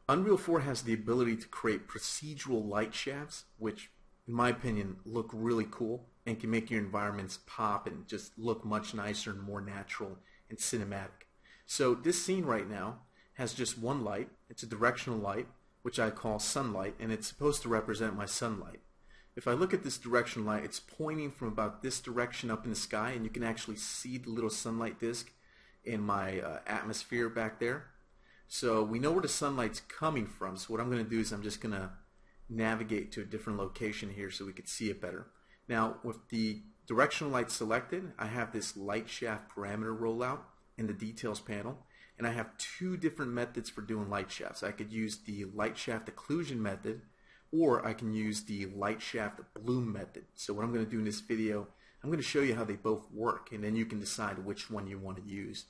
Unreal 4 has the ability to create procedural light shafts, which in my opinion look really cool and can make your environments pop and just look much nicer and more natural and cinematic. So this scene right now has just one light. It's a directional light, which I call sunlight, and it's supposed to represent my sunlight. If I look at this directional light, it's pointing from about this direction up in the sky, and you can actually see the little sunlight disk in my atmosphere back there. So we know where the sunlight's coming from. So what I'm going to do is I'm just going to navigate to a different location here so we could see it better. Now with the directional light selected, I have this light shaft parameter rollout in the details panel, and I have two different methods for doing light shafts. I could use the light shaft occlusion method, or I can use the light shaft bloom method. So what I'm going to do in this video, I'm going to show you how they both work, and then you can decide which one you want to use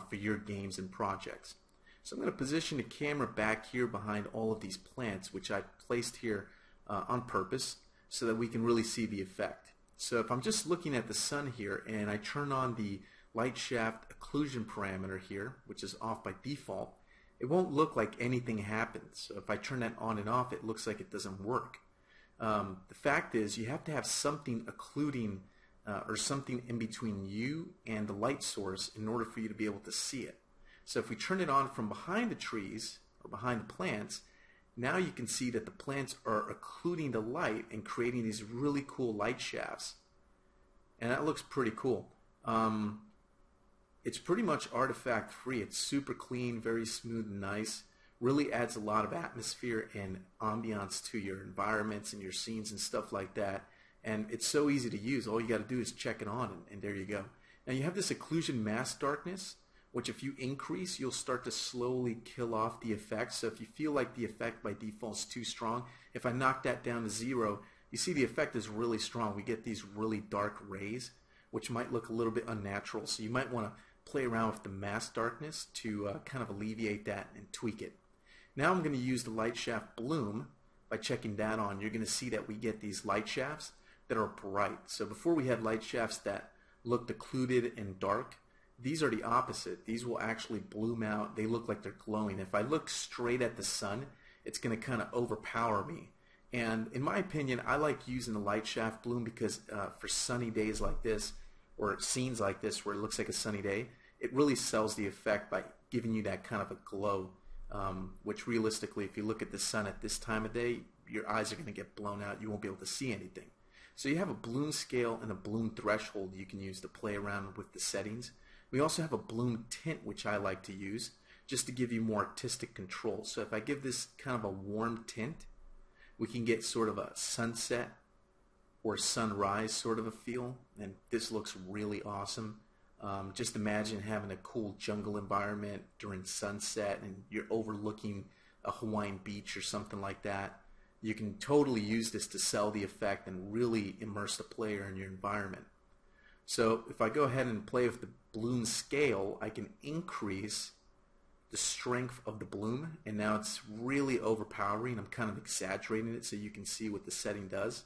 for your games and projects. So I'm going to position the camera back here behind all of these plants, which I placed here on purpose so that we can really see the effect. So if I'm just looking at the sun here and I turn on the light shaft occlusion parameter here, which is off by default, it won't look like anything happens. So if I turn that on and off, it looks like it doesn't work. The fact is, you have to have something occluding or something in between you and the light source in order for you to be able to see it. So if we turn it on from behind the trees or behind the plants, now you can see that the plants are occluding the light and creating these really cool light shafts. And that looks pretty cool. It's pretty much artifact free. It's super clean, very smooth and nice. Really adds a lot of atmosphere and ambiance to your environments and your scenes and stuff like that. And it's so easy to use. All you got to do is check it on, and there you go. Now you have this occlusion mask darkness, which if you increase, you'll start to slowly kill off the effect. So if you feel like the effect by default is too strong, if I knock that down to 0, you see the effect is really strong. We get these really dark rays, which might look a little bit unnatural. So you might want to play around with the mask darkness to kind of alleviate that and tweak it. Now I'm going to use the light shaft bloom. By checking that on, you're going to see that we get these light shafts that are bright. So before we had light shafts that looked occluded and dark, these are the opposite. These will actually bloom out. They look like they're glowing. If I look straight at the sun, it's going to kind of overpower me. And in my opinion, I like using the light shaft bloom because for sunny days like this, or scenes like this where it looks like a sunny day, it really sells the effect by giving you that kind of a glow, which realistically, if you look at the sun at this time of day, your eyes are going to get blown out. You won't be able to see anything. So you have a bloom scale and a bloom threshold you can use to play around with the settings. We also have a bloom tint, which I like to use just to give you more artistic control. So if I give this kind of a warm tint, we can get sort of a sunset or sunrise sort of a feel, and this looks really awesome. Just imagine having a cool jungle environment during sunset and you're overlooking a Hawaiian beach or something like that. You can totally use this to sell the effect and really immerse the player in your environment. So if I go ahead and play with the bloom scale, I can increase the strength of the bloom, and now it's really overpowering. I'm kind of exaggerating it so you can see what the setting does.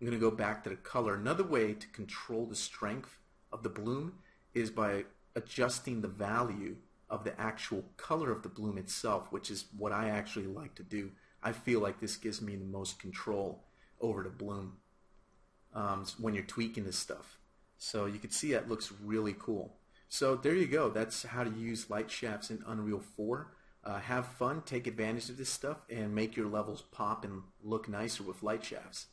I'm going to go back to the color. Another way to control the strength of the bloom is by adjusting the value of the actual color of the bloom itself, which is what I actually like to do. I feel like this gives me the most control over the bloom when you're tweaking this stuff. So you can see that looks really cool. So there you go. That's how to use light shafts in Unreal 4. Have fun, take advantage of this stuff, and make your levels pop and look nicer with light shafts.